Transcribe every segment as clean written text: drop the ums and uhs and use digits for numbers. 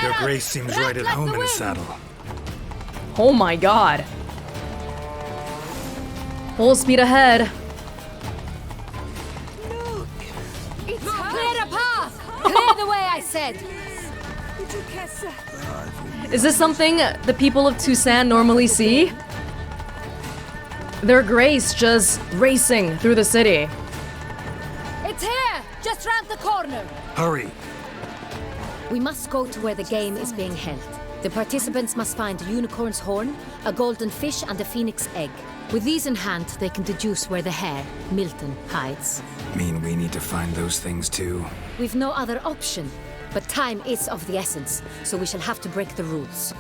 Your Grace seems right at home in a saddle. Oh my god. Full speed ahead. Look! It's her! Clear a path! Clear the way, I said! Is this something the people of Toussaint normally see? Their Grace just racing through the city. It's here! Just round the corner! Hurry! We must go to where the game is being held. The participants must find a unicorn's horn, a golden fish, and a phoenix egg. With these in hand, they can deduce where the hare, Milton, hides. Mean we need to find those things too? We've no other option. But time is of the essence, so we shall have to break the rules.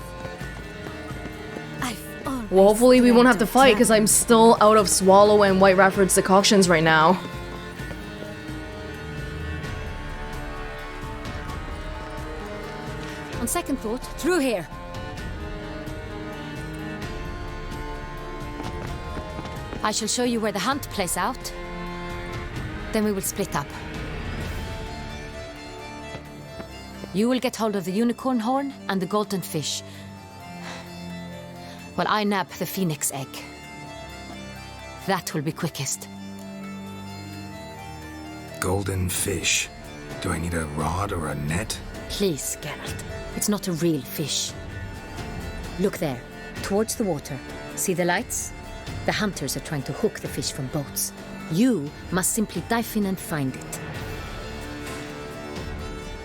Well, hopefully we won't have to fight, because I'm still out of Swallow and White Ratford's decoctions right now. On second thought, through here. I shall show you where the hunt plays out. Then we will split up. You will get hold of the unicorn horn and the golden fish, while I nab the phoenix egg. That will be quickest. Golden fish. Do I need a rod or a net? Please, Geralt. It's not a real fish. Look there, towards the water. See the lights? The hunters are trying to hook the fish from boats. You must simply dive in and find it.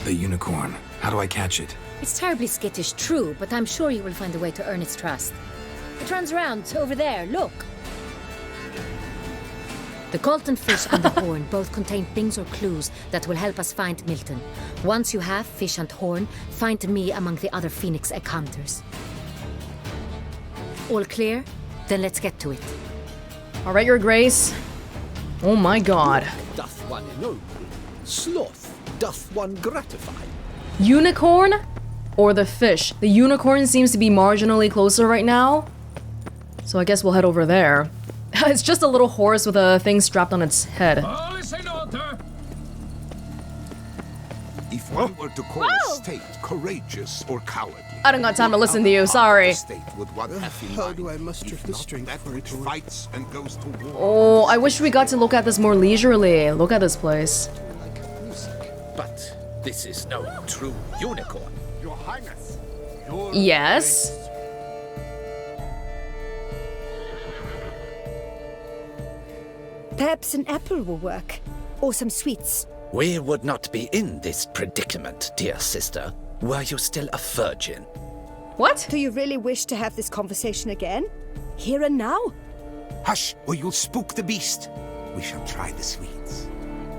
The unicorn. How do I catch it? It's terribly skittish, true, but I'm sure you will find a way to earn its trust. It runs around over there, look. The golden fish and the horn both contain things or clues that will help us find Milton. Once you have fish and horn, find me among the other phoenix egg hunters. All clear? Then let's get to it. Alright, Your Grace. Oh my god. Doth one ennoble? Sloth doth one gratify? Unicorn or the fish? The unicorn seems to be marginally closer right now. So I guess we'll head over there. It's just a little horse with a thing strapped on its head. If one were to call a state courageous or cowardly, I don't got time to listen to you, sorry. state would one have in How mind, do I muster if the not strength that for which it all? fights and goes to war? Oh, I wish we got to look at this more leisurely. Look at this place. But this is no true unicorn. Your Highness. Yes. Perhaps an apple will work. Or some sweets. We would not be in this predicament, dear sister, were you still a virgin. What? Do you really wish to have this conversation again? Here and now? Hush, or you'll spook the beast. We shall try the sweets.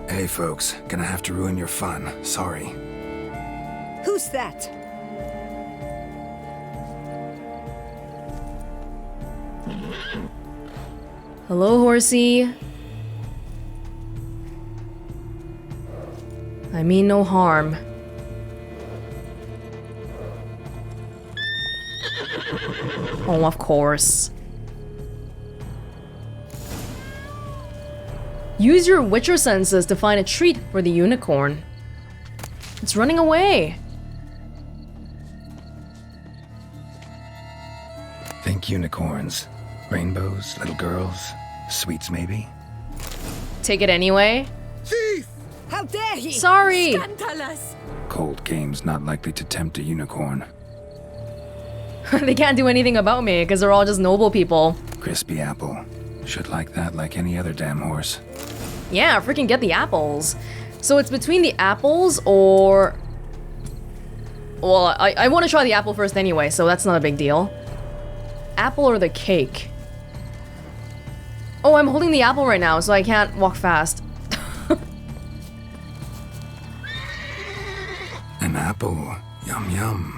Hey folks, gonna have to ruin your fun. Sorry. Who's that? Hello, horsey. I mean no harm. Oh, of course. Use your Witcher senses to find a treat for the unicorn. It's running away. Think unicorns. Rainbows, little girls, sweets maybe? Take it anyway. Thief! How dare he! Sorry. Scandalous! Cold game's not likely to tempt a unicorn. They can't do anything about me because they're all just noble people. Crispy apple. Should like that like any other damn horse. Yeah, freaking get the apples. So it's between the apples or... Well, I want to try the apple first anyway, so that's not a big deal. Apple or the cake? Oh, I'm holding the apple right now, so I can't walk fast. An apple. Yum yum.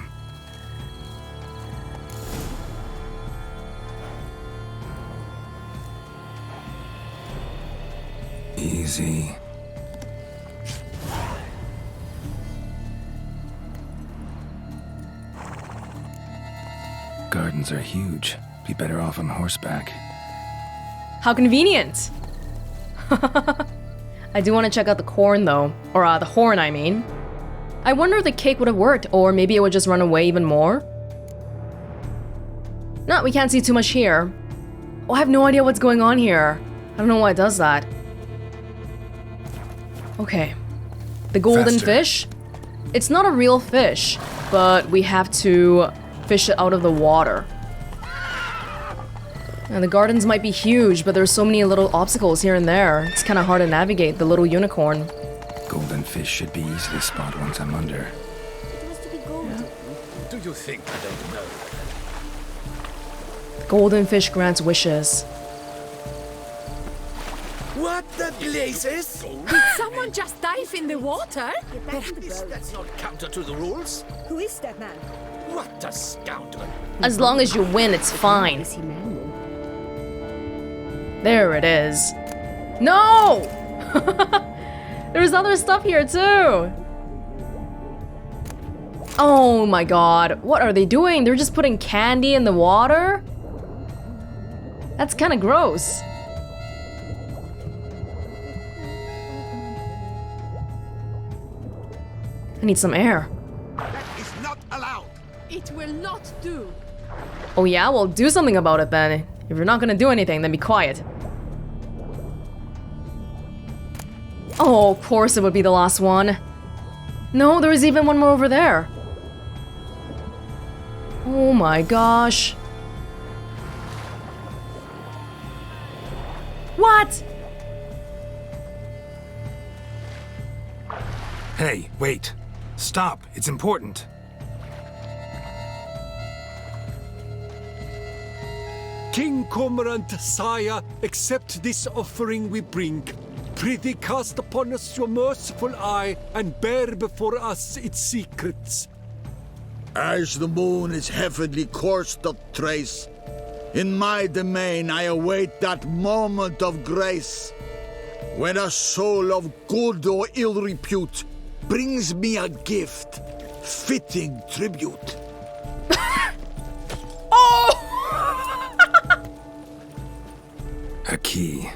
Easy. Gardens are huge. Be better off on horseback. How convenient! I do want to check out the corn though. Or the horn, I mean. I wonder if the cake would have worked, or maybe it would just run away even more. No, we can't see too much here. Oh, I have no idea what's going on here. I don't know why it does that. Okay. The golden Faster. fish? It's not a real fish, but we have to fish it out of the water. And the gardens might be huge, but there's so many little obstacles here and there. It's kind of hard to navigate the little unicorn. Golden fish should be easy to spot once I'm under. Do you think I don't know? Golden fish grants wishes. What the blazes? Did someone just dive in the water? That's not counter to the rules. Who is that man? What a scoundrel. As long as you win, it's fine. Is he man? There it is. No! There's other stuff here too. Oh my god. What are they doing? They're just putting candy in the water? That's kind of gross. I need some air. That is not allowed. It will not do. Oh yeah? Well, do something about it then. If you're not gonna do anything, then be quiet. Oh, of course it would be the last one. No, there is even one more over there. Oh my gosh. What? Hey, wait. Stop. It's important. King Cormorant, sire, accept this offering we bring. Prithee cast upon us your merciful eye and bear before us its secrets. As the moon its heavenly course doth trace, in my domain I await that moment of grace, when a soul of good or ill repute brings me a gift, fitting tribute. A key.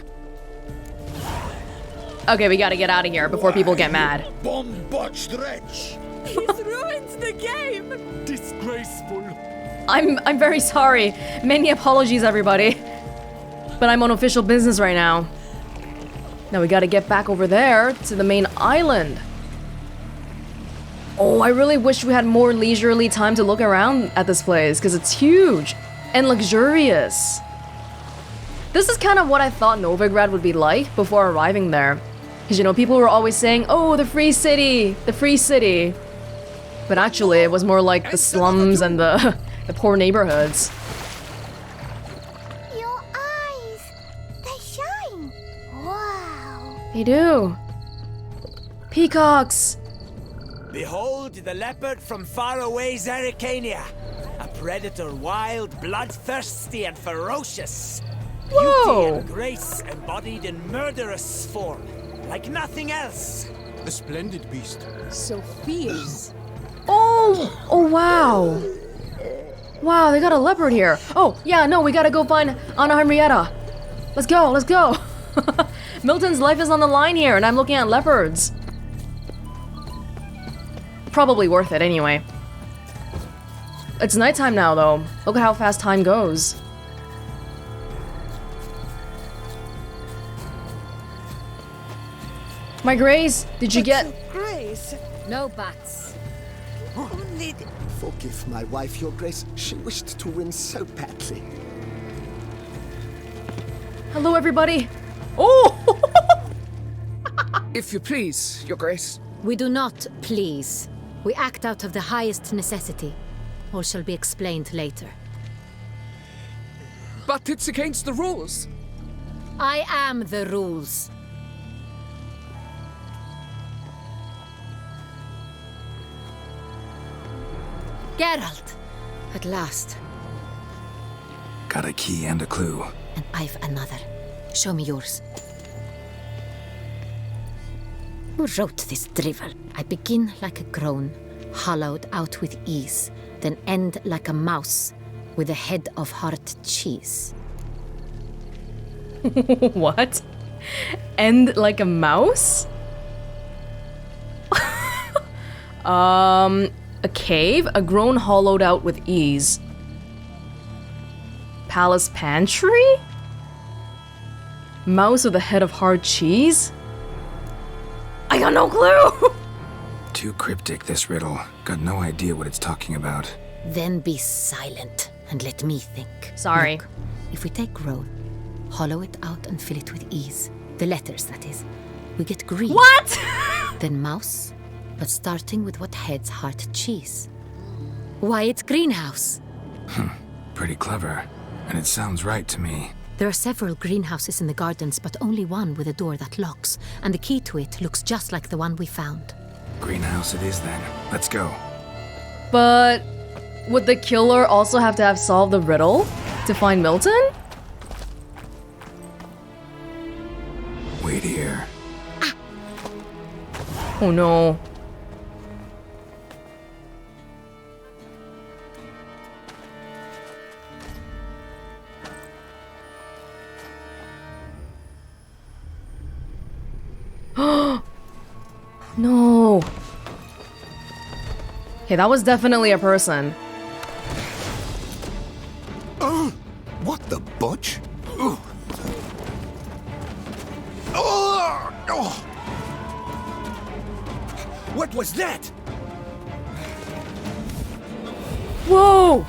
Okay, we gotta get out of here before people get mad. Bombotched wretch! He's ruined the game. Disgraceful. I'm very sorry. Many apologies, everybody. But I'm on official business right now. Now we gotta get back over there to the main island. Oh, I really wish we had more leisurely time to look around at this place, because it's huge and luxurious. This is kind of what I thought Novigrad would be like before arriving there. Because, you know, people were always saying, oh, the free city, the free city. But actually, it was more like the slums and the poor neighborhoods. Your eyes, they shine. Wow. They do. Peacocks. Behold the leopard from faraway Zerrikania, a predator wild, bloodthirsty, and ferocious. Whoa. Beauty and grace embodied in murderous form, like nothing else. A splendid beast. So fierce. Oh, wow. Wow, they got a leopard here. Oh, yeah, no, we gotta go find Anna Henrietta. Let's go, let's go. Milton's life is on the line here, and I'm looking at leopards. Probably worth it anyway. It's nighttime now, though. Look at how fast time goes. My Grace, did you get... Grace. No bats. Only... Forgive my wife, your grace. She wished to win so badly. Hello, everybody. Oh! If you please, your grace. We do not please. We act out of the highest necessity. All shall be explained later. But it's against the rules. I am the rules. Geralt! At last. Got a key and a clue. And I've another. Show me yours. Who wrote this drivel? I begin like a groan, hollowed out with ease, then end like a mouse, with a head of hard cheese. What? End like a mouse? A cave, a groan hollowed out with ease. Palace pantry? Mouse with a head of hard cheese? I got no clue! Too cryptic, this riddle. Got no idea what it's talking about. Then be silent and let me think. Sorry. Look, if we take groan, hollow it out and fill it with ease. The letters, that is. We get green. What? Then mouse, but starting with what head's heart cheese. Why, it's greenhouse. Pretty clever. And it sounds right to me. There are several greenhouses in the gardens, but only one with a door that locks, and the key to it looks just like the one we found. Greenhouse it is then. Let's go. But would the killer also have to have solved the riddle to find Milton? Wait here. Oh no. No. Okay, that was definitely a person. What the butch? Ugh. Oh! Oh! What was that? Whoa!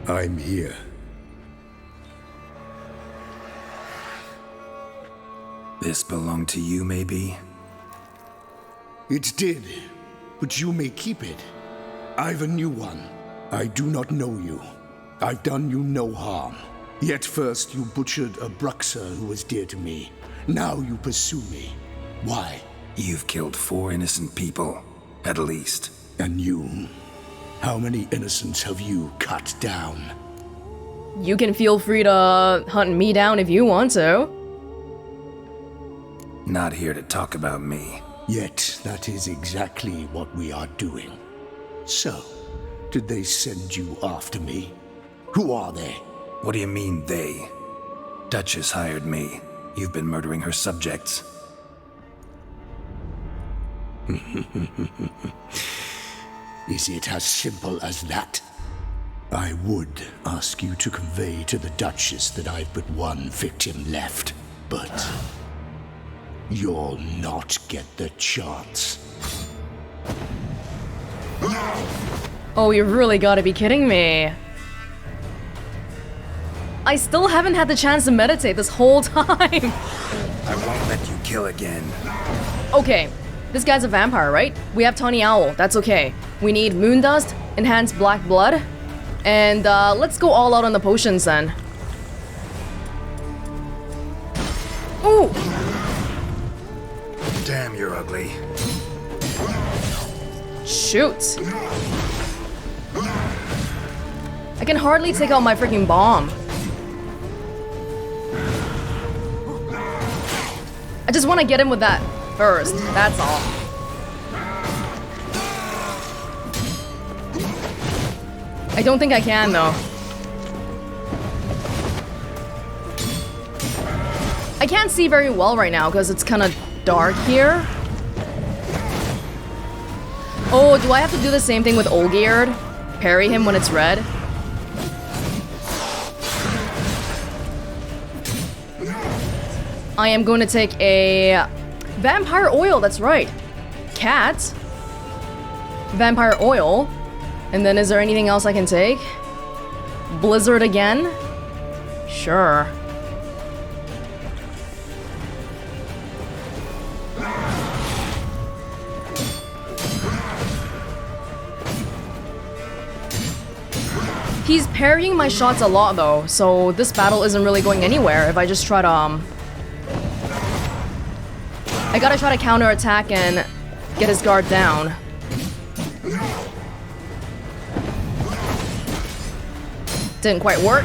I'm here. This belonged to you, maybe? It did, but you may keep it. I've a new one. I do not know you. I've done you no harm. Yet first you butchered a Bruxer who was dear to me. Now you pursue me. Why? You've killed 4 innocent people, at least. And you? How many innocents have you cut down? You can feel free to hunt me down if you want to. Not here to talk about me. Yet that is exactly what we are doing. So, did they send you after me? Who are they? What do you mean, they? Duchess hired me. You've been murdering her subjects. Is it as simple as that? I would ask you to convey to the Duchess that I've but one victim left, but you'll not get the chance. Oh, you really gotta be kidding me. I still haven't had the chance to meditate this whole time. I won't let you kill again. Okay, this guy's a vampire, right? We have Tawny Owl, that's okay. We need moon dust, enhanced black blood, and let's go all out on the potions then. Ooh! Damn, you're ugly. Shoot. I can hardly take out my freaking bomb. I just want to get him with that first, that's all. I don't think I can, though. I can't see very well right now because it's kind of dark here. Oh, do I have to do the same thing with Olgierd? Parry him when it's red? I am going to take a vampire oil, that's right. Cat. Vampire oil. And then is there anything else I can take? Blizzard again? Sure. He's parrying my shots a lot though, so this battle isn't really going anywhere if I just try to I gotta try to counterattack and get his guard down. Didn't quite work.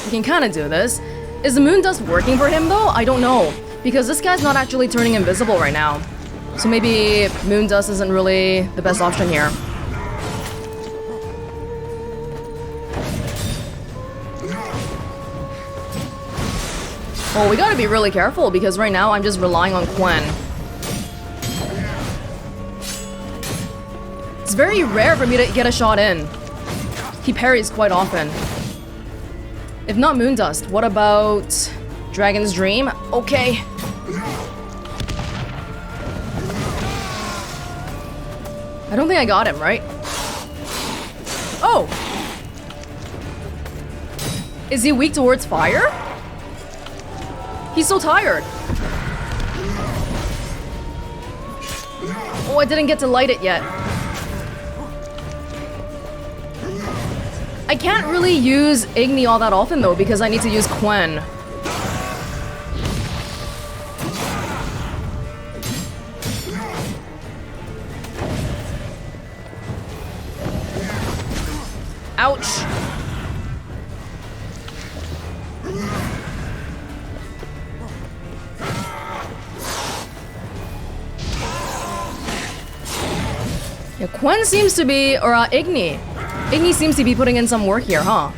We can kind of do this. Is the moon dust working for him though? I don't know, because this guy's not actually turning invisible right now. So maybe moon dust isn't really the best option here. Well, we gotta be really careful because right now I'm just relying on Gwen. It's very rare for me to get a shot in. He parries quite often. If not Moondust, what about Dragon's Dream? Okay. I don't think I got him, right? Oh! Is he weak towards fire? He's so tired. Oh, I didn't get to light it yet. I can't really use Igni all that often though because I need to use Quen. Ouch. Yeah, Quen seems to be, or Igni. Igni seems to be putting in some work here, huh?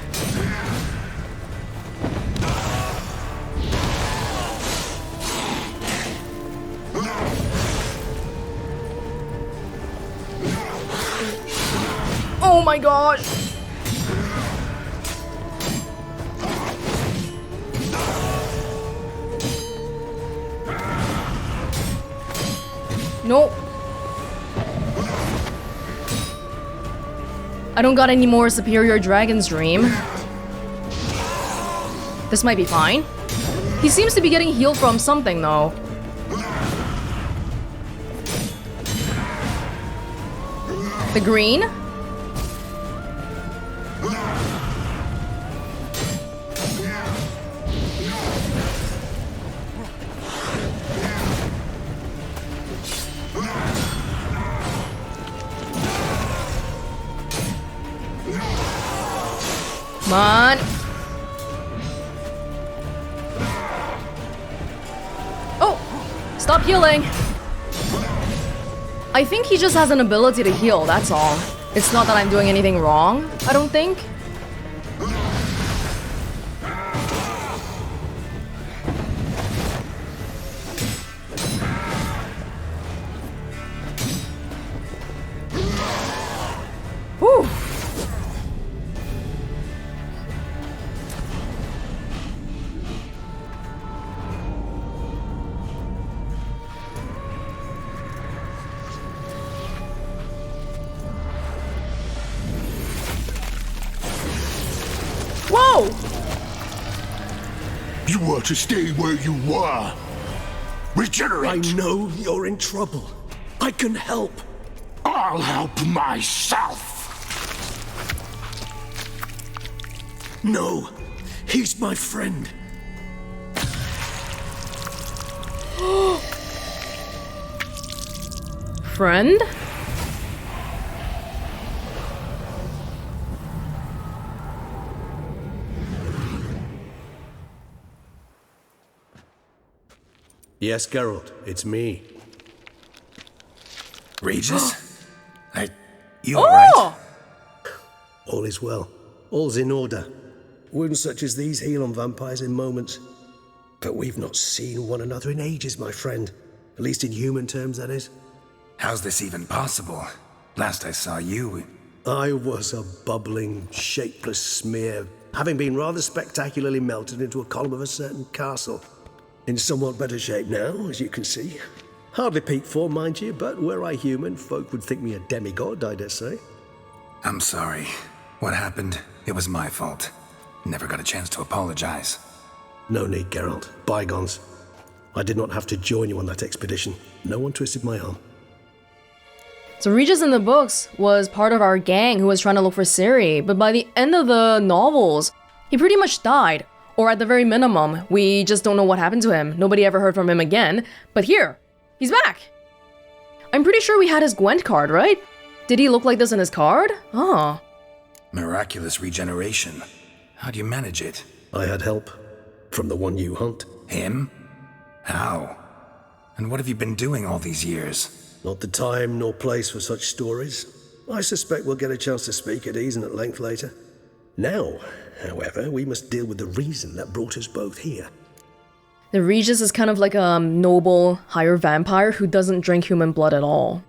Oh my gosh! Nope. I don't got any more superior Dragon's Dream. This might be fine. He seems to be getting healed from something though. The green? Come on. Oh, stop healing. I think he just has an ability to heal, that's all. It's not that I'm doing anything wrong, I don't think. Whew. Whoa! You were to stay where you were. Regenerate. I know you're in trouble. I can help. I'll help myself. No, he's my friend. Friend? Yes, Geralt, it's me. Regis? You alright? All is well. All's in order. Wounds such as these heal on vampires in moments. But we've not seen one another in ages, my friend. At least in human terms, that is. How's this even possible? Last I saw you... I was a bubbling, shapeless smear, having been rather spectacularly melted into a column of a certain castle. In somewhat better shape now, as you can see. Hardly peak form, mind you, but were I human, folk would think me a demigod, I dare say. I'm sorry. What happened? It was my fault. Never got a chance to apologize. No need, Geralt. Bygones. I did not have to join you on that expedition. No one twisted my arm. So Regis in the books was part of our gang who was trying to look for Ciri, but by the end of the novels, he pretty much died. Or at the very minimum, we just don't know what happened to him. Nobody ever heard from him again. But here, he's back! I'm pretty sure we had his Gwent card, right? Did he look like this in his card? Oh. Miraculous regeneration. How do you manage it? I had help. From the one you hunt. Him? How? And what have you been doing all these years? Not the time nor place for such stories. I suspect we'll get a chance to speak at ease and at length later. Now, however, we must deal with the reason that brought us both here. The Regis is kind of like a noble, higher vampire who doesn't drink human blood at all.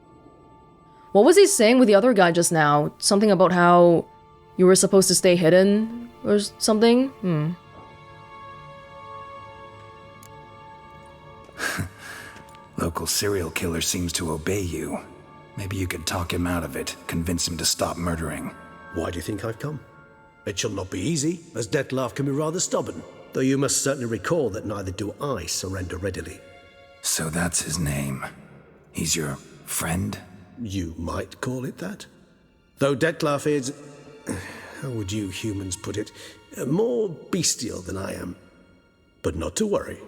What was he saying with the other guy just now? Something about how you were supposed to stay hidden or something? Local serial killer seems to obey you. Maybe you could talk him out of it, convince him to stop murdering. Why do you think I've come? It shall not be easy, as Dettlaff can be rather stubborn, though you must certainly recall that neither do I surrender readily. So that's his name. He's your friend? You might call it that. Though Dettlaff is, how would you humans put it, more bestial than I am. But not to worry,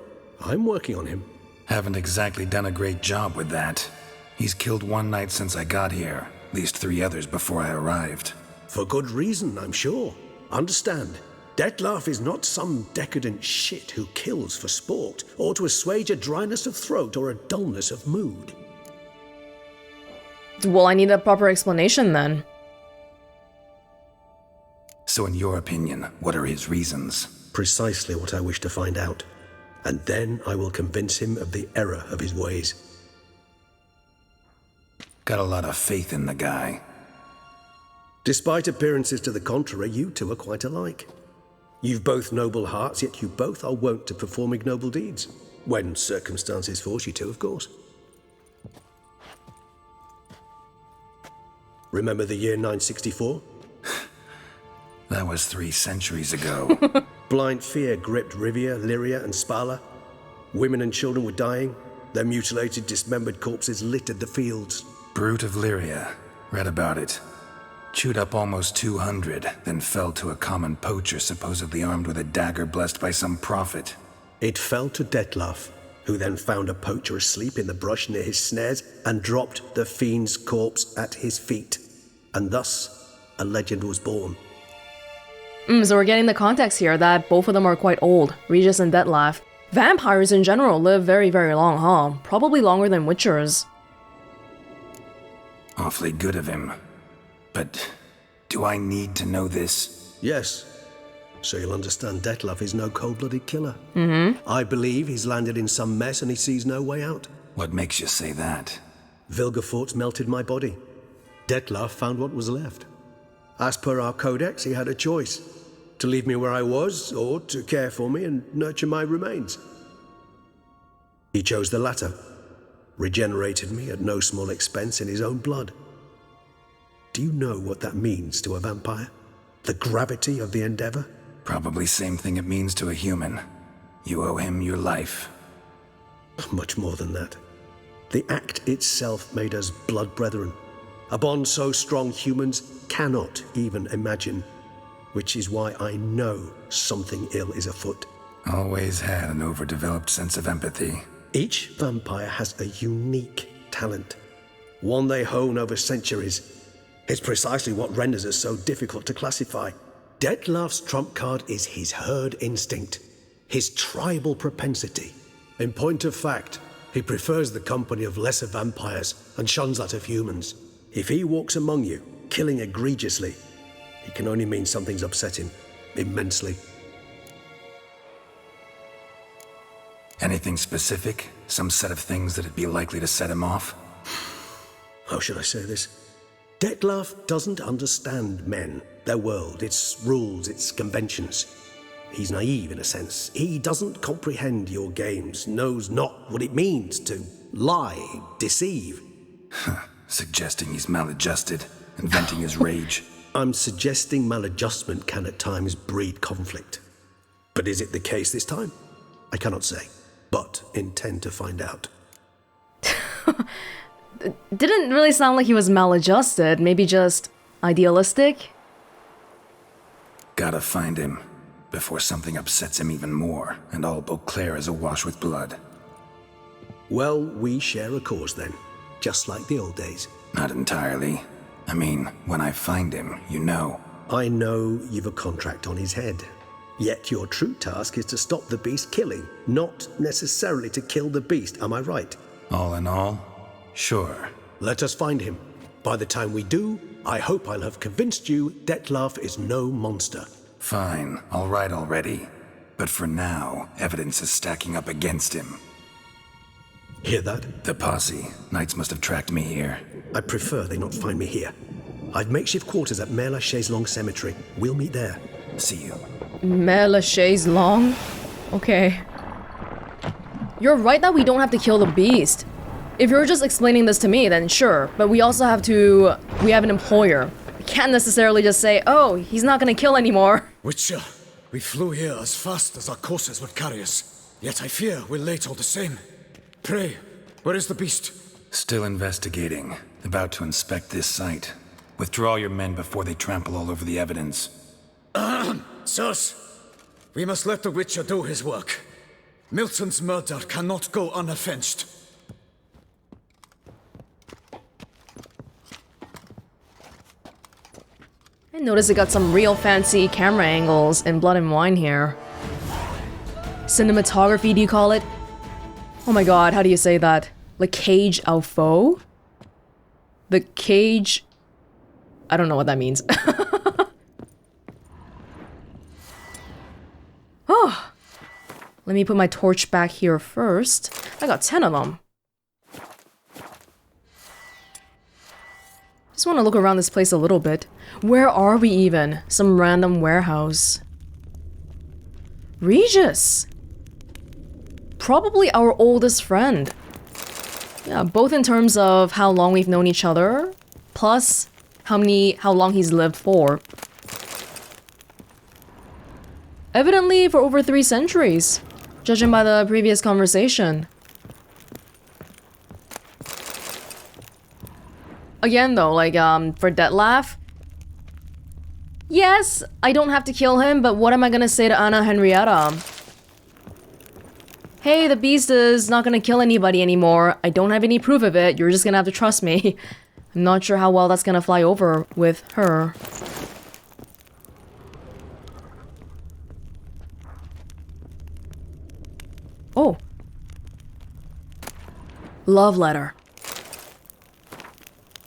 I'm working on him. Haven't exactly done a great job with that. He's killed one knight since I got here, at least 3 others before I arrived. For good reason, I'm sure. Understand, Dettlaff is not some decadent shit who kills for sport, or to assuage a dryness of throat or a dullness of mood. Well, I need a proper explanation then. So in your opinion, what are his reasons? Precisely what I wish to find out. And then I will convince him of the error of his ways. Got a lot of faith in the guy. Despite appearances to the contrary, you two are quite alike. You've both noble hearts, yet you both are wont to perform ignoble deeds. When circumstances force you to, of course. Remember the year 964? That was 3 centuries ago. Blind fear gripped Rivia, Lyria, and Spala. Women and children were dying. Their mutilated, dismembered corpses littered the fields. Brute of Lyria. Read about it. Chewed up almost 200, then fell to a common poacher supposedly armed with a dagger blessed by some prophet. It fell to Dettlaff, who then found a poacher asleep in the brush near his snares and dropped the fiend's corpse at his feet. And thus, a legend was born. So we're getting the context here that both of them are quite old, Regis and Dettlaff. Vampires in general live very, very long, huh? Probably longer than Witchers. Awfully good of him. But do I need to know this? Yes. So you'll understand Dettlaff is no cold-blooded killer. Mm-hmm. I believe he's landed in some mess and he sees no way out. What makes you say that? Vilgefortz melted my body. Dettlaff found what was left. As per our codex, he had a choice. To leave me where I was, or to care for me and nurture my remains. He chose the latter. Regenerated me at no small expense in his own blood. Do you know what that means to a vampire? The gravity of the endeavor? Probably same thing it means to a human. You owe him your life. Much more than that. The act itself made us blood brethren. A bond so strong humans cannot even imagine. Which is why I know something ill is afoot. Always had an overdeveloped sense of empathy. Each vampire has a unique talent. One they hone over centuries. It's precisely what renders us so difficult to classify. Dettlaff's trump card is his herd instinct. His tribal propensity. In point of fact, he prefers the company of lesser vampires and shuns that of humans. If he walks among you, killing egregiously, it can only mean something's upset him, immensely. Anything specific? Some set of things that'd be likely to set him off? How should I say this? Dettlaff doesn't understand men, their world, its rules, its conventions. He's naive in a sense. He doesn't comprehend your games, knows not what it means to lie, deceive. Suggesting he's maladjusted, inventing his rage. I'm suggesting maladjustment can at times breed conflict. But is it the case this time? I cannot say, but intend to find out. Didn't really sound like he was maladjusted, maybe just idealistic? Gotta find him, before something upsets him even more, and all Beauclair is awash with blood. Well, we share a cause then, just like the old days. Not entirely. I mean, when I find him, you know. I know you've a contract on his head. Yet your true task is to stop the beast killing, not necessarily to kill the beast, am I right? All in all, sure. Let us find him. By the time we do, I hope I'll have convinced you Dettlaff is no monster. Fine, all right already. But for now, evidence is stacking up against him. Hear that? The posse. Knights must have tracked me here. I prefer they not find me here. I've makeshift quarters at Mère Lachaise Long Cemetery. We'll meet there. See you. Mère Lachaise Long? Okay. You're right that we don't have to kill the beast. If you're just explaining this to me, then sure. But we also have to... We have an employer. We can't necessarily just say, oh, he's not gonna kill anymore. Witcher, we flew here as fast as our courses would carry us. Yet I fear we're late all the same. Pray, where is the beast? Still investigating. About to inspect this site. Withdraw your men before they trample all over the evidence. Sirs, we must let the Witcher do his work. Milton's murder cannot go unavenged. I noticed it got some real fancy camera angles in Blood and Wine here. Cinematography, do you call it? Oh my god, how do you say that? Le cage au faux? The cage... I don't know what that means. Oh, let me put my torch back here first. I got 10 of them. Just want to look around this place a little bit. Where are we even? Some random warehouse. Regis! Probably our oldest friend. Yeah, both in terms of how long we've known each other, plus how long he's lived for. Evidently for over 3 centuries, judging by the previous conversation. Again though, like, for Dettlaff, yes, I don't have to kill him, but what am I gonna say to Anna Henrietta? Hey, the beast is not gonna kill anybody anymore. I don't have any proof of it. You're just gonna have to trust me. I'm not sure how well that's gonna fly over with her. Oh. Love letter.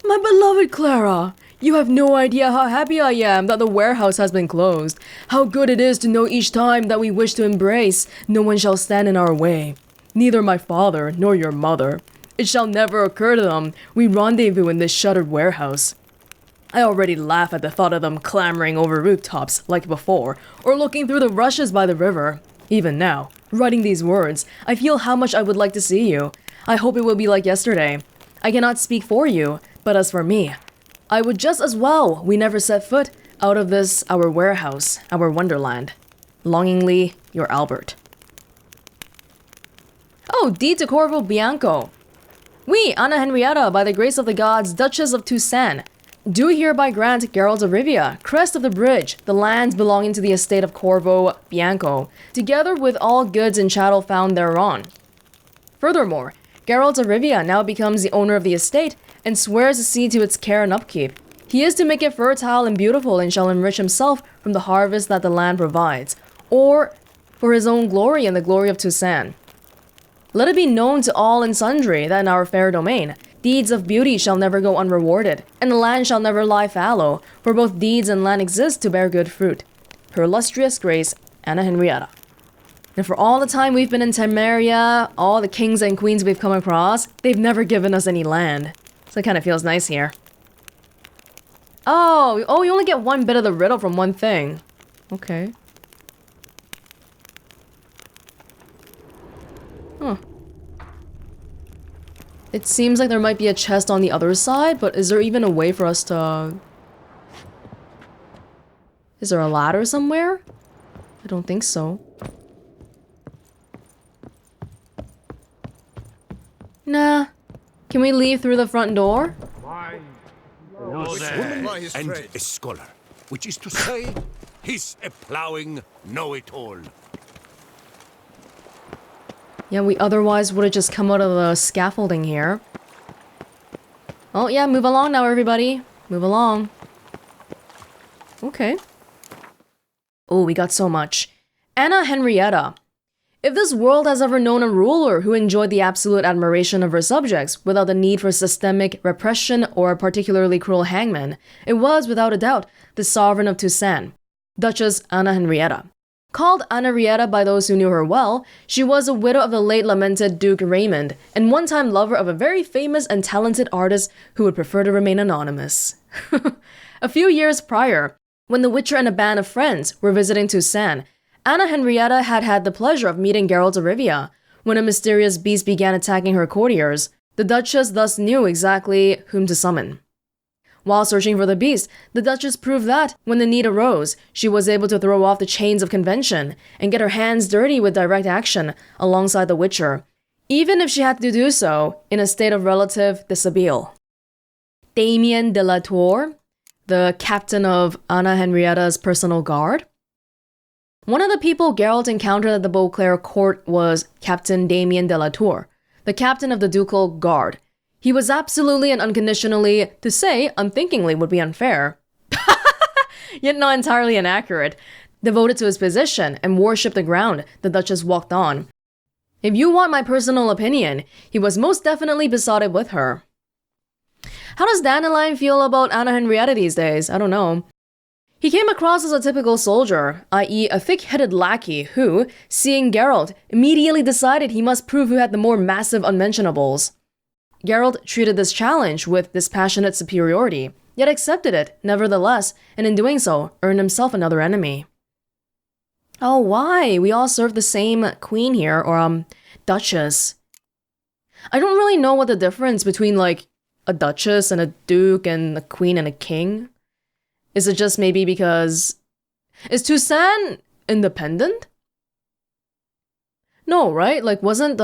My beloved Clara, you have no idea how happy I am that the warehouse has been closed. How good it is to know each time that we wish to embrace, no one shall stand in our way. Neither my father nor your mother. It shall never occur to them we rendezvous in this shuttered warehouse. I already laugh at the thought of them clambering over rooftops like before, or looking through the rushes by the river. Even now, writing these words, I feel how much I would like to see you. I hope it will be like yesterday. I cannot speak for you, but as for me, I would just as well we never set foot out of this our warehouse, our wonderland. Longingly, your Albert. Oh, deed to Corvo Bianco. We, Anna Henrietta, by the grace of the gods, Duchess of Toussaint, do hereby grant Geralt of Rivia, crest of the bridge, the lands belonging to the estate of Corvo Bianco, together with all goods and chattel found thereon. Furthermore, Geralt of Rivia now becomes the owner of the estate and swears to see to its care and upkeep. He is to make it fertile and beautiful and shall enrich himself from the harvest that the land provides, or for his own glory and the glory of Toussaint. Let it be known to all and sundry that in our fair domain, deeds of beauty shall never go unrewarded, and the land shall never lie fallow, for both deeds and land exist to bear good fruit. Her illustrious grace, Anna Henrietta. And for all the time we've been in Temeria, all the kings and queens we've come across, they've never given us any land. So it kind of feels nice here. Oh, you only get one bit of the riddle from one thing. Okay. Huh. It seems like there might be a chest on the other side, but is there even a way for us to... Is there a ladder somewhere? I don't think so. Nah. Can we leave through the front door? And a scholar, which is to say, he's a plowing know-it-all. Yeah, we otherwise would have just come out of the scaffolding here. Oh yeah, move along now, everybody. Move along. Okay. Oh, we got so much. Anna Henrietta. If this world has ever known a ruler who enjoyed the absolute admiration of her subjects without the need for systemic repression or a particularly cruel hangman, it was, without a doubt, the sovereign of Toussaint, Duchess Anna Henrietta. Called Anarietta by those who knew her well, she was a widow of the late lamented Duke Raymond, and one-time lover of a very famous and talented artist who would prefer to remain anonymous. A few years prior, when the Witcher and a band of friends were visiting Toussaint, Anna Henrietta had had the pleasure of meeting Geralt of Rivia. When a mysterious beast began attacking her courtiers, the Duchess thus knew exactly whom to summon. While searching for the beast, the Duchess proved that, when the need arose, she was able to throw off the chains of convention and get her hands dirty with direct action alongside the Witcher, even if she had to do so in a state of relative dishabille. Damien de la Tour, the captain of Anna Henrietta's personal guard. One of the people Geralt encountered at the Beauclair court was Captain Damien de la Tour, the captain of the ducal guard. He was absolutely and unconditionally, to say unthinkingly would be unfair, yet not entirely inaccurate, devoted to his position and worshipped the ground the Duchess walked on. If you want my personal opinion, he was most definitely besotted with her. How does Dandelion feel about Anna Henrietta these days? I don't know. He came across as a typical soldier, i.e. a thick-headed lackey who, seeing Geralt, immediately decided he must prove who had the more massive unmentionables. Geralt treated this challenge with dispassionate superiority, yet accepted it, nevertheless, and in doing so, earned himself another enemy. Oh, why? We all serve the same queen here, or, duchess. I don't really know what the difference between, like, a duchess and a duke and a queen and a king. Is it just maybe because... Is Toussaint independent? No, right? Like, wasn't,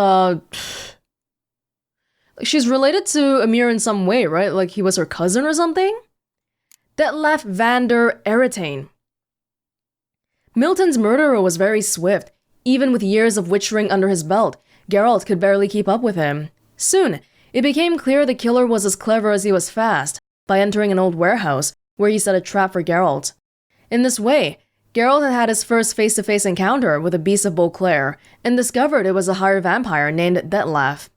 she's related to Emir in some way, right? Like, he was her cousin or something? Detlef van der Eretain. Milton's murderer was very swift. Even with years of witchering under his belt, Geralt could barely keep up with him. Soon, it became clear the killer was as clever as he was fast, by entering an old warehouse, where he set a trap for Geralt. In this way, Geralt had had his first face-to-face encounter with the Beast of Beauclair, and discovered it was a higher vampire named Detlef.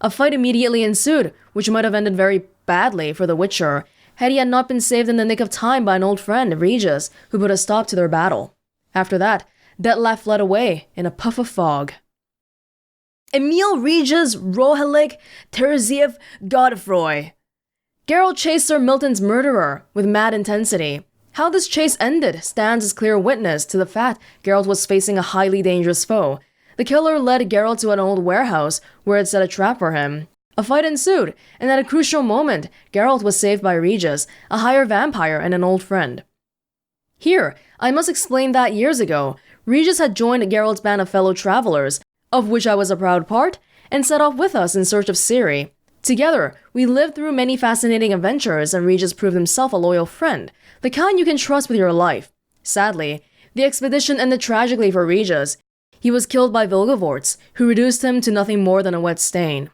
A fight immediately ensued, which might have ended very badly for the Witcher, had he had not been saved in the nick of time by an old friend, Regis, who put a stop to their battle. After that, Detlef fled away in a puff of fog. Emil Regis Rohalik Terziev Godefroy. Geralt chased Sir Milton's murderer with mad intensity. How this chase ended stands as clear witness to the fact Geralt was facing a highly dangerous foe. The killer led Geralt to an old warehouse where it set a trap for him. A fight ensued, and at a crucial moment, Geralt was saved by Regis, a higher vampire and an old friend. Here, I must explain that years ago, Regis had joined Geralt's band of fellow travelers, of which I was a proud part, and set off with us in search of Ciri. Together, we lived through many fascinating adventures, and Regis proved himself a loyal friend, the kind you can trust with your life. Sadly, the expedition ended tragically for Regis. He was killed by Vilgefortz, who reduced him to nothing more than a wet stain.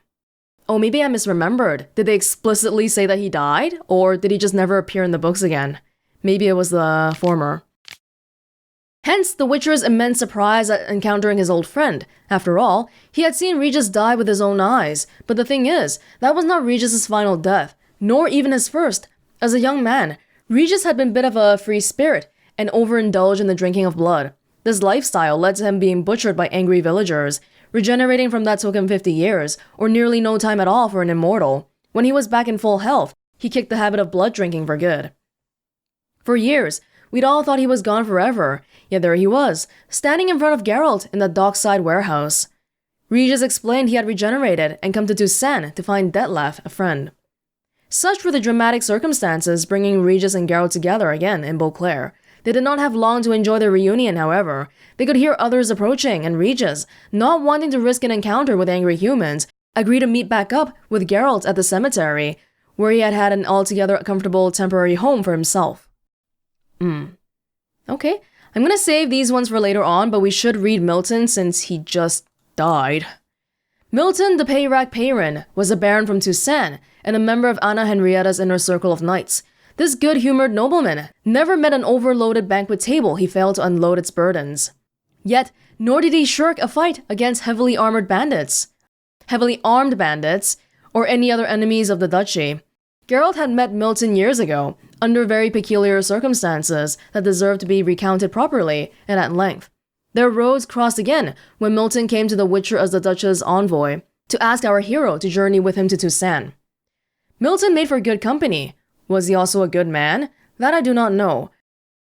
Oh, maybe I misremembered. Did they explicitly say that he died? Or did he just never appear in the books again? Maybe it was the former. Hence, the Witcher's immense surprise at encountering his old friend. After all, he had seen Regis die with his own eyes. But the thing is, that was not Regis's final death, nor even his first. As a young man, Regis had been a bit of a free spirit, and overindulged in the drinking of blood. This lifestyle led to him being butchered by angry villagers. Regenerating from that took him 50 years, or nearly no time at all for an immortal. When he was back in full health, he kicked the habit of blood drinking for good. For years, we'd all thought he was gone forever, yet there he was, standing in front of Geralt in the dockside warehouse. Regis explained he had regenerated and come to Toussaint to find Detlef, a friend. Such were the dramatic circumstances bringing Regis and Geralt together again in Beauclair. They did not have long to enjoy their reunion, however. They could hear others approaching, and Regis, not wanting to risk an encounter with angry humans, agreed to meet back up with Geralt at the cemetery, where he had had an altogether comfortable temporary home for himself. Okay, I'm gonna save these ones for later on, but we should read Milton since he just died. Milton de Peyrac-Peyran was a baron from Toussaint and a member of Anna Henrietta's inner circle of knights. This good-humored nobleman never met an overloaded banquet table he failed to unload its burdens. Yet, nor did he shirk a fight against heavily armed bandits, or any other enemies of the duchy. Geralt had met Milton years ago, under very peculiar circumstances that deserved to be recounted properly and at length. Their roads crossed again when Milton came to the Witcher as the Duchess's envoy to ask our hero to journey with him to Toussaint. Milton made for good company. Was he also a good man? That I do not know.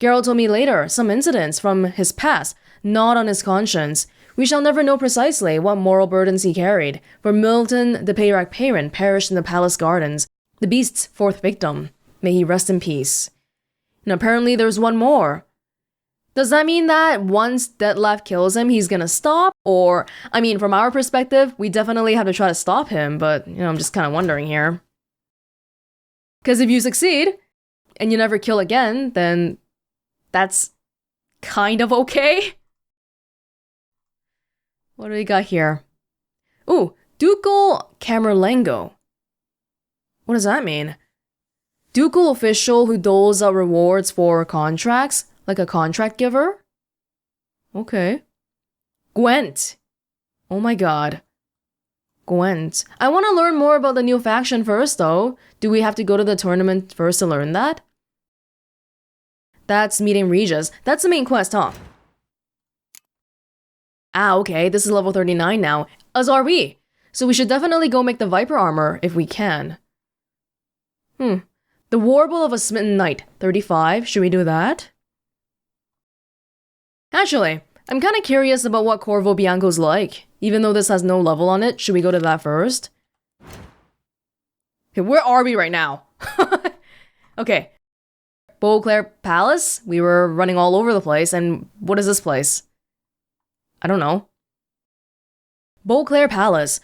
Geralt told me later some incidents from his past, not on his conscience. We shall never know precisely what moral burdens he carried, for Milton de Peyrac-Peyran perished in the palace gardens, the beast's fourth victim. May he rest in peace. And apparently there's one more. Does that mean that once Detlef kills him, he's gonna stop? Or, I mean, from our perspective, we definitely have to try to stop him, but, I'm just kind of wondering here. Because if you succeed, and you never kill again, then that's kind of okay. What do we got here? Ooh, Ducal Camerlengo. What does that mean? Ducal official who doles out rewards for contracts, like a contract giver? Okay. Gwent. Oh my god. Gwent. I want to learn more about the new faction first, though. Do we have to go to the tournament first to learn that? That's meeting Regis. That's the main quest, huh? Ah, okay. This is level 39 now. As are we. So we should definitely go make the Viper armor if we can. The Warble of a Smitten Knight. 35. Should we do that? Actually, I'm kind of curious about what Corvo Bianco's like. Even though this has no level on it, should we go to that first? Okay, where are we right now? Okay. Beauclair Palace? We were running all over the place, and what is this place? I don't know. Beauclair Palace.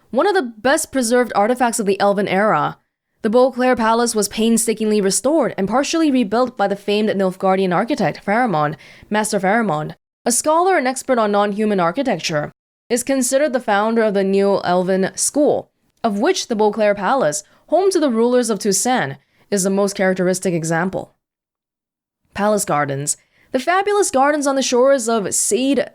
One of the best preserved artifacts of the Elven era. The Beauclair Palace was painstakingly restored and partially rebuilt by the famed Nilfgaardian architect Pharamond, Master Pharamond. A scholar and expert on non-human architecture, is considered the founder of the New Elven School, of which the Beauclair Palace, home to the rulers of Toussaint, is the most characteristic example. Palace Gardens. The fabulous gardens on the shores of Skellige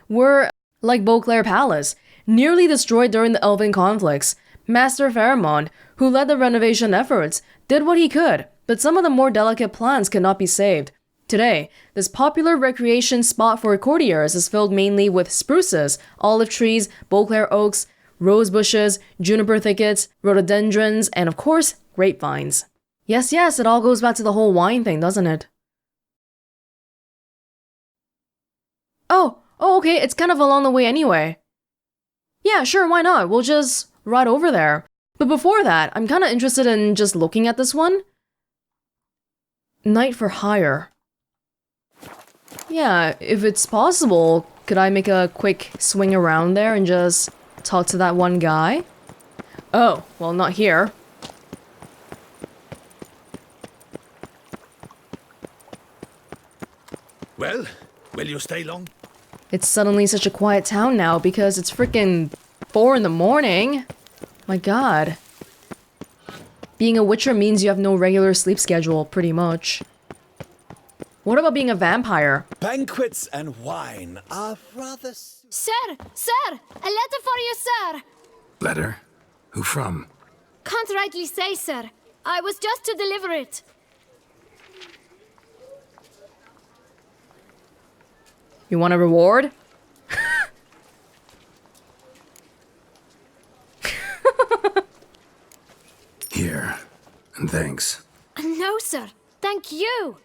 were, like Beauclair Palace, nearly destroyed during the Elven conflicts. Master Pharamond, who led the renovation efforts, did what he could, but some of the more delicate plants could not be saved. Today, this popular recreation spot for courtiers is filled mainly with spruces, olive trees, Beauclair oaks, rose bushes, juniper thickets, rhododendrons, and of course, grapevines. Yes, it all goes back to the whole wine thing, doesn't it? Oh, okay, it's kind of along the way anyway. Yeah, sure, why not? We'll just ride over there. But before that, I'm kind of interested in just looking at this one. Knight for hire. Yeah, if it's possible, could I make a quick swing around there and just talk to that one guy? Oh, well, not here. Well, will you stay long? It's suddenly such a quiet town now because it's freaking 4 in the morning. My god. Being a Witcher means you have no regular sleep schedule, pretty much. What about being a vampire? Banquets and wine are rather... Sir! Sir! A letter for you, sir! Letter? Who from? Can't rightly say, sir. I was just to deliver it. You want a reward? Here. And thanks. No, sir. Thank you.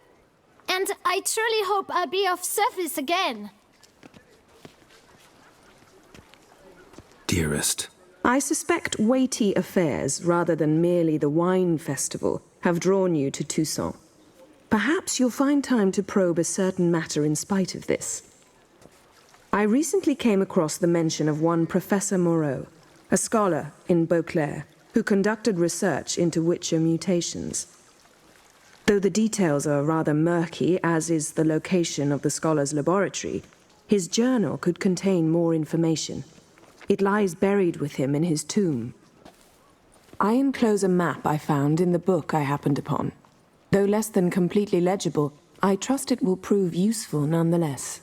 And I truly hope I'll be of service again. Dearest. I suspect weighty affairs, rather than merely the wine festival, have drawn you to Toussaint. Perhaps you'll find time to probe a certain matter in spite of this. I recently came across the mention of one Professor Moreau, a scholar in Beauclair, who conducted research into Witcher mutations. Though the details are rather murky, as is the location of the scholar's laboratory, his journal could contain more information. It lies buried with him in his tomb. I enclose a map I found in the book I happened upon. Though less than completely legible, I trust it will prove useful nonetheless.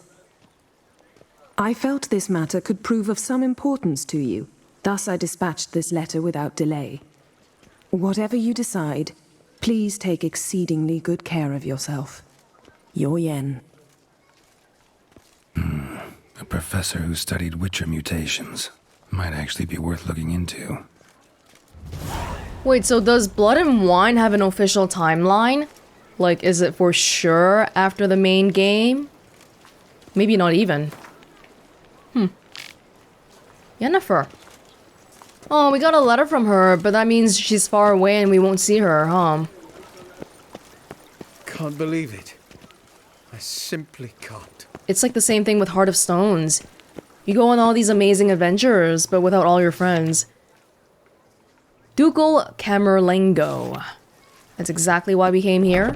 I felt this matter could prove of some importance to you. Thus I dispatched this letter without delay. Whatever you decide, please take exceedingly good care of yourself. Your Yen. A professor who studied Witcher mutations. Might actually be worth looking into. Wait, so does Blood and Wine have an official timeline? Like, is it for sure after the main game? Maybe not even. Yennefer. Oh, we got a letter from her, but that means she's far away and we won't see her, huh? Can't believe it. I simply can't. It's like the same thing with Heart of Stones. You go on all these amazing adventures, but without all your friends. Ducal Camerlengo. That's exactly why we came here.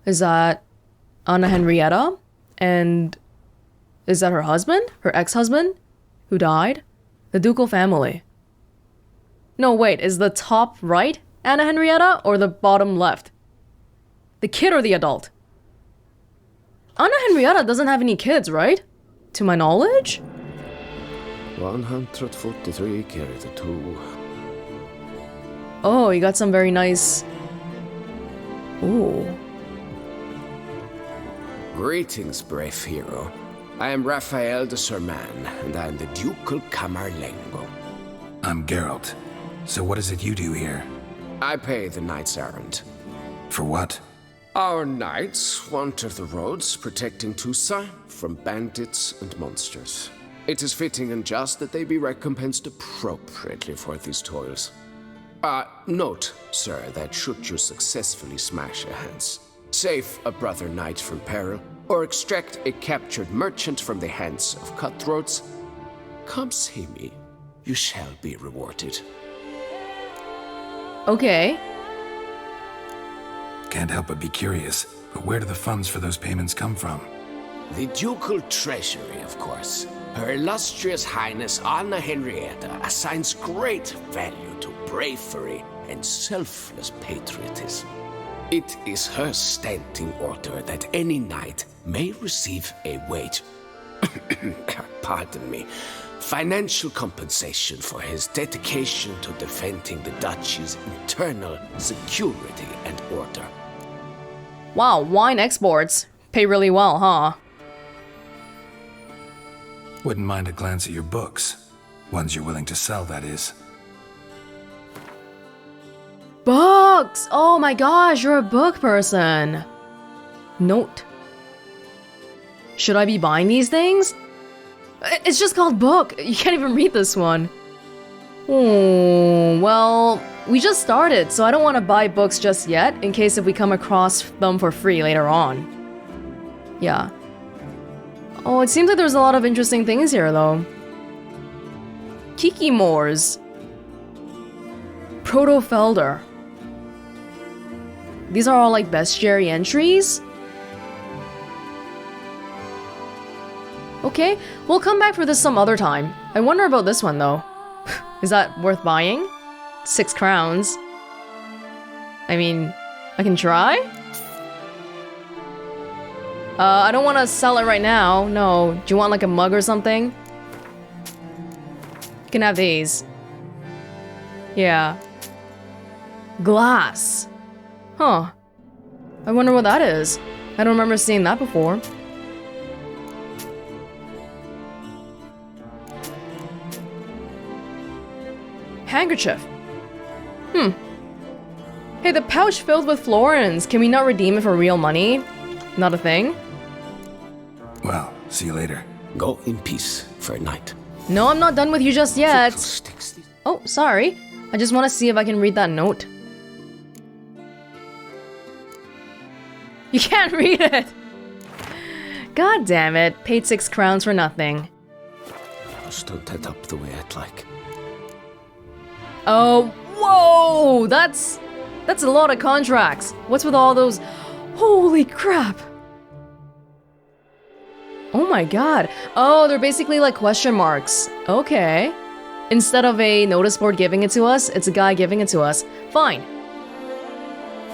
Is that Anna Henrietta? And is that her husband? Her ex-husband? Who died? The Ducal family. No, wait, is the top right Anna Henrietta or the bottom left? The kid or the adult? Anna Henrietta doesn't have any kids, right? To my knowledge? 143 carry the 2. Oh, you got some very nice... Ooh. Greetings, brave hero. I am Raphael de Serman, and I am the Ducal Camerlengo. I'm Geralt. So what is it you do here? I pay the knights errant. For what? Our knights wander the roads, protecting Toussaint from bandits and monsters. It is fitting and just that they be recompensed appropriately for these toils. Note, sir, that should you successfully smash a Hans, save a brother knight from peril, or extract a captured merchant from the hands of cutthroats, come see me. You shall be rewarded. Okay. Can't help but be curious, but where do the funds for those payments come from? The ducal treasury, of course. Her illustrious highness Anna Henrietta assigns great value to bravery and selfless patriotism. It is her standing order that any knight may receive a wage, pardon me, financial compensation for his dedication to defending the duchy's internal security and order. Wow, wine exports pay really well, huh? Wouldn't mind a glance at your books. Ones you're willing to sell, that is. Books! Oh my gosh, you're a book person. Note. Should I be buying these things? It's just called book. You can't even read this one. Oh, well, we just started, so I don't want to buy books just yet, in case if we come across them for free later on. Yeah. Oh, it seems like there's a lot of interesting things here, though. Kiki Moors. Proto-Felder. These are all like bestiary entries? Okay, we'll come back for this some other time. I wonder about this one, though. Is that worth buying? 6 crowns. I mean, I can try? I don't want to sell it right now. No. Do you want like a mug or something? You can have these. Yeah. Glass. Huh. I wonder what that is. I don't remember seeing that before. Handkerchief. Hey, the pouch filled with florins. Can we not redeem it for real money? Not a thing? Well, see you later. Go in peace for a night. No, I'm not done with you just yet. Oh, sorry. I just want to see if I can read that note. You can't read it! God damn it. Paid 6 crowns for nothing. Just don't that up the way I'd like. Oh, whoa! That's a lot of contracts. What's with all those... Holy crap! Oh my god. Oh, they're basically like question marks. Okay. Instead of a notice board giving it to us, it's a guy giving it to us. Fine.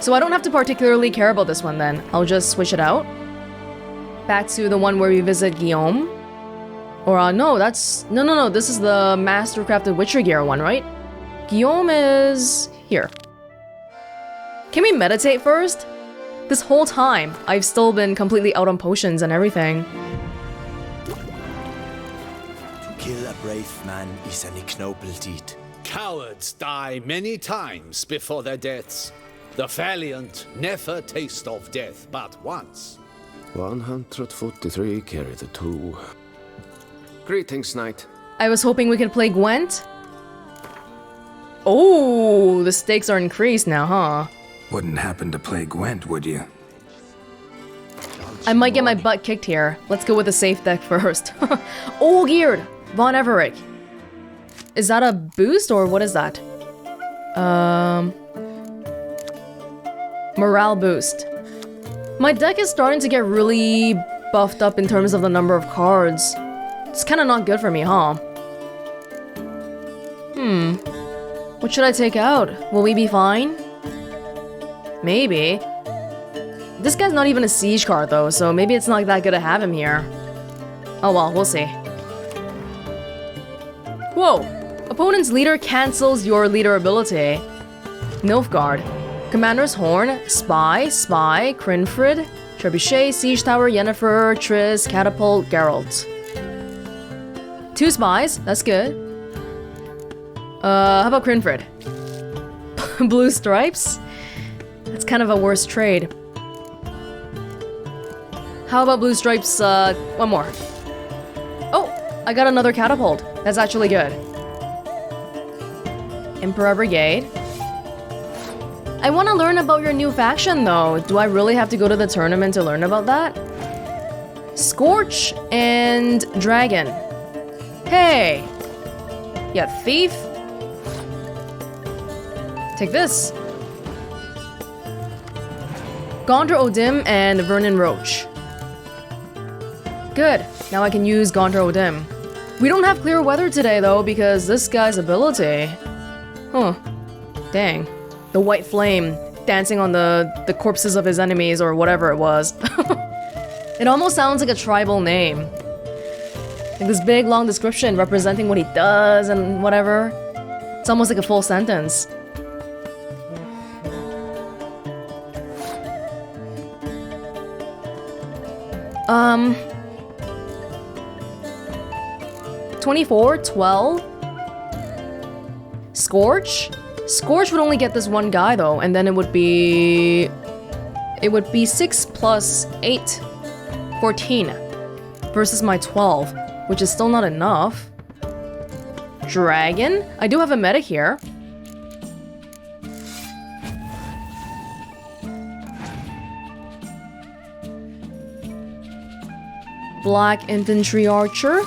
So I don't have to particularly care about this one then. I'll just switch it out. Back to the one where we visit Guillaume. Or, no, that's... No, this is the Mastercrafted Witcher gear one, right? Guillaume is... here. Can we meditate first? This whole time, I've still been completely out on potions and everything. Kill a brave man is an ignoble deed. Cowards die many times before their deaths. The valiant never taste of death but once. 143 carry the 2. Greetings, knight. I was hoping we could play Gwent. Oh, the stakes are increased now, huh? Wouldn't happen to play Gwent, would you? I might get my butt kicked here. Let's go with the safe deck first. Oh, geared! Von Everett. Is that a boost or what is that? Morale boost. My deck is starting to get really buffed up in terms of the number of cards. It's kind of not good for me, huh? What should I take out? Will we be fine? Maybe. This guy's not even a siege card though, so maybe it's not that good to have him here. Oh well, we'll see. Whoa! Opponent's leader cancels your leader ability. Nilfgaard. Commander's Horn, Spy, Crinfrid, Trebuchet, Siege Tower, Yennefer, Triss, Catapult, Geralt. 2 spies, that's good. How about Crinfrid? Blue stripes? That's kind of a worse trade. How about blue stripes, one more. Oh, I got another catapult. That's actually good. Emperor Brigade. I want to learn about your new faction though. Do I really have to go to the tournament to learn about that? Scorch and Dragon. Hey! Yeah, thief. Take this. Gondor Odim and Vernon Roach. Good. Now I can use Gondor Odim. We don't have clear weather today though because this guy's ability. Huh. Dang. The white flame dancing on the corpses of his enemies or whatever it was. It almost sounds like a tribal name. Like this big long description representing what he does and whatever. It's almost like a full sentence. Um... 24, 12. Scorch? Scorch would only get this one guy though, and then it would be 6 plus 8, 14 versus my 12, which is still not enough. Dragon? I do have a medic here. Black Infantry Archer.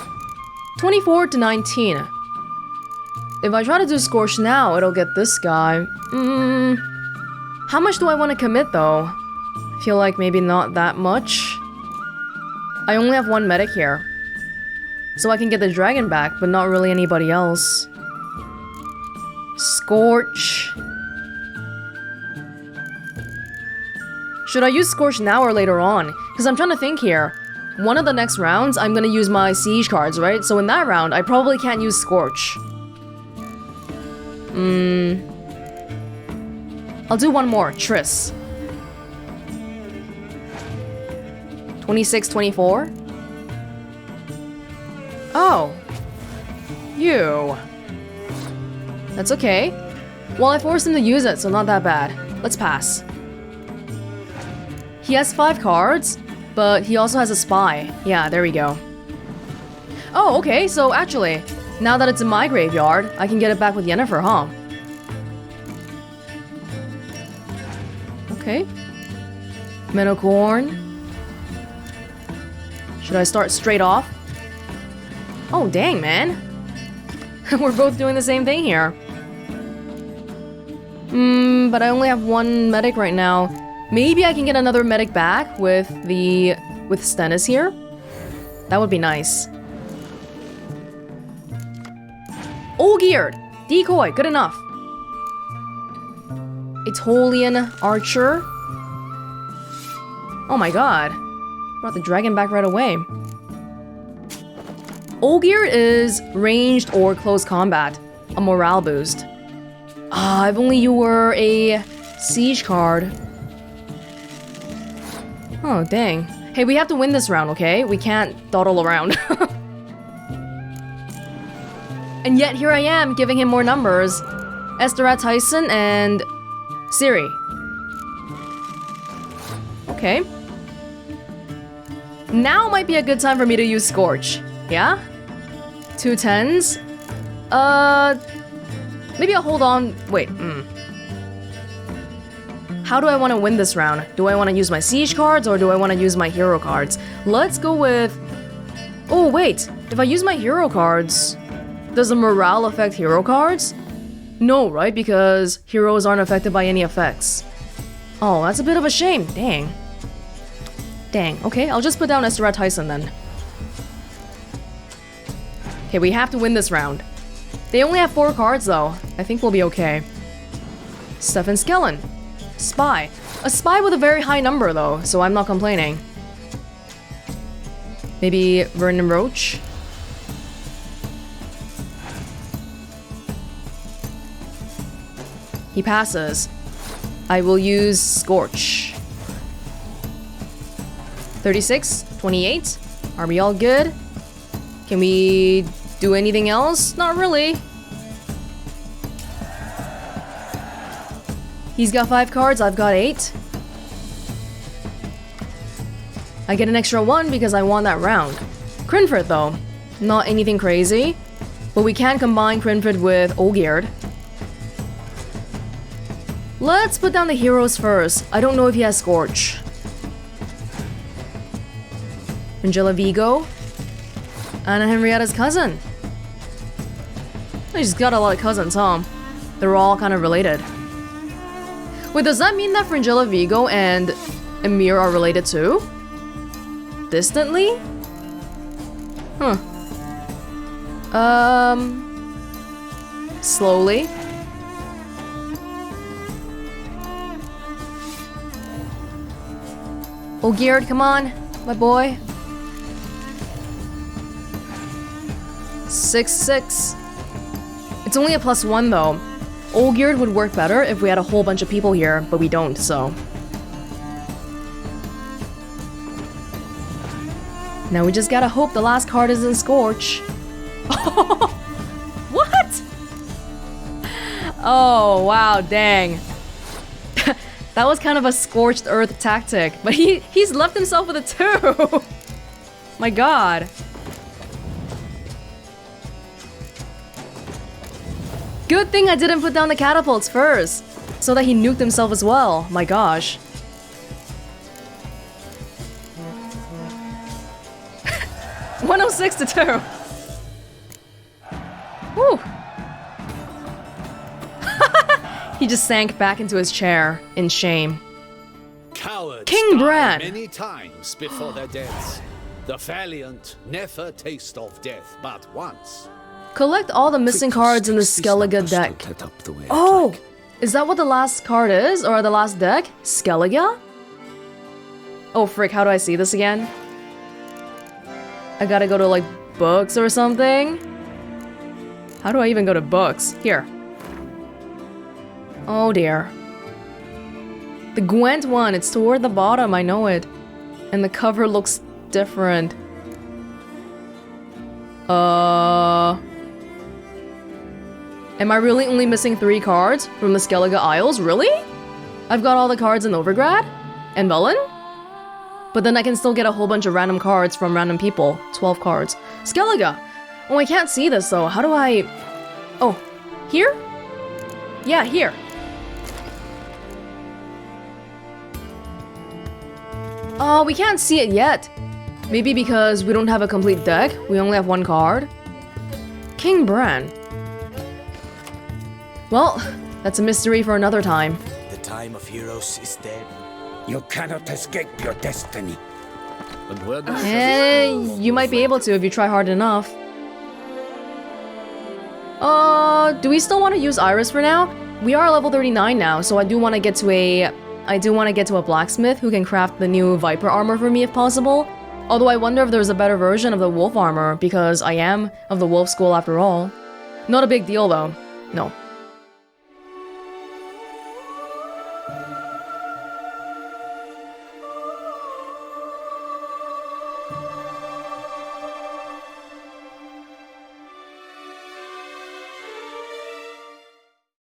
24 to 19. If I try to do Scorch now, it'll get this guy. How much do I want to commit though? I feel like maybe not that much. I only have one medic here. So I can get the dragon back, but not really anybody else. Scorch. Should I use Scorch now or later on? Because I'm trying to think here. One of the next rounds, I'm gonna use my siege cards, right? So in that round, I probably can't use Scorch. I'll do one more, Triss. 26, 24. Oh. You. That's okay. Well, I forced him to use it, so not that bad. Let's pass. He has 5 cards, but he also has a spy. Yeah, there we go. Oh, okay, so actually, now that it's in my graveyard, I can get it back with Yennefer, huh? Okay. Minocorn. Should I start straight off? Oh, dang, man. We're both doing the same thing here. But I only have one medic right now. Maybe I can get another medic back with Stennis here. That would be nice. All-geared! Decoy, good enough. Italian archer. Oh my god. Brought the dragon back right away. All-geared is ranged or close combat. A morale boost. Ah, if only you were a siege card. Oh, dang. Hey, we have to win this round, okay? We can't dawdle around. And yet, here I am, giving him more numbers. Untitled Tyson and Siri. Okay. Now might be a good time for me to use Scorch. Yeah? 2 10s. Maybe I'll hold on. Wait, How do I want to win this round? Do I want to use my siege cards or do I want to use my hero cards? Let's go with... Oh, wait. If I use my hero cards, does the morale affect hero cards? No, right? Because heroes aren't affected by any effects. Oh, that's a bit of a shame. Dang. Dang. Okay, I'll just put down Untitled Tyson then. Okay, we have to win this round. They only have 4 cards though. I think we'll be okay. Stefan Skellen. Spy. A spy with a very high number though, so I'm not complaining. Maybe Vernon Roach? He passes. I will use Scorch. 36, 28. Are we all good? Can we do anything else? Not really. He's got 5 cards, I've got 8. I get an extra 1 because I won that round. Crinford though, not anything crazy. But we can combine Crinford with All-geared. Let's put down the heroes first. I don't know if he has Scorch. Angela Vigo. Anna Henrietta's cousin. He's got a lot of cousins, huh? They're all kind of related. Wait, does that mean that Fringilla Vigo and Emir are related too? Distantly? Huh. Slowly. Oh, Geared, come on, my boy. 6/6. It's only a +1 though. All-geared would work better if we had a whole bunch of people here, but we don't, so. Now we just gotta hope the last card isn't Scorch. What? Oh, wow, dang. That was kind of a scorched earth tactic, but he's left himself with a 2. My god. Good thing I didn't put down the catapults first, so that he nuked himself as well. My gosh. (106 to 2). Whew. He just sank back into his chair in shame. Cowards King die Brad. many times before their deaths. The valiant never taste of death but once. Collect all the missing cards in the Skellige deck. Oh! Is that what the last card is? Or the last deck? Skellige? Oh frick, how do I see this again? I gotta go to like books or something? How do I even go to books? Here. Oh dear. The Gwent one, it's toward the bottom, I know it. And the cover looks different. Am I really only missing 3 cards from the Skellige Isles? Really? I've got all the cards in Overgrad? And Velen? But then I can still get a whole bunch of random cards from random people. 12 cards. Skellige! Oh, I can't see this though. How do I... Oh, here? Yeah, here. We can't see it yet. Maybe because we don't have a complete deck. We only have one card. King Bran. Well, that's a mystery for another time. The time of heroes is dead. You cannot escape your destiny. And where does You might be able to if you try hard enough. Do we still want to use Iris for now? We are level 39 now, so I do want to get to a blacksmith who can craft the new Viper armor for me if possible. Although I wonder if there's a better version of the wolf armor, because I am of the wolf school after all. Not a big deal though. No.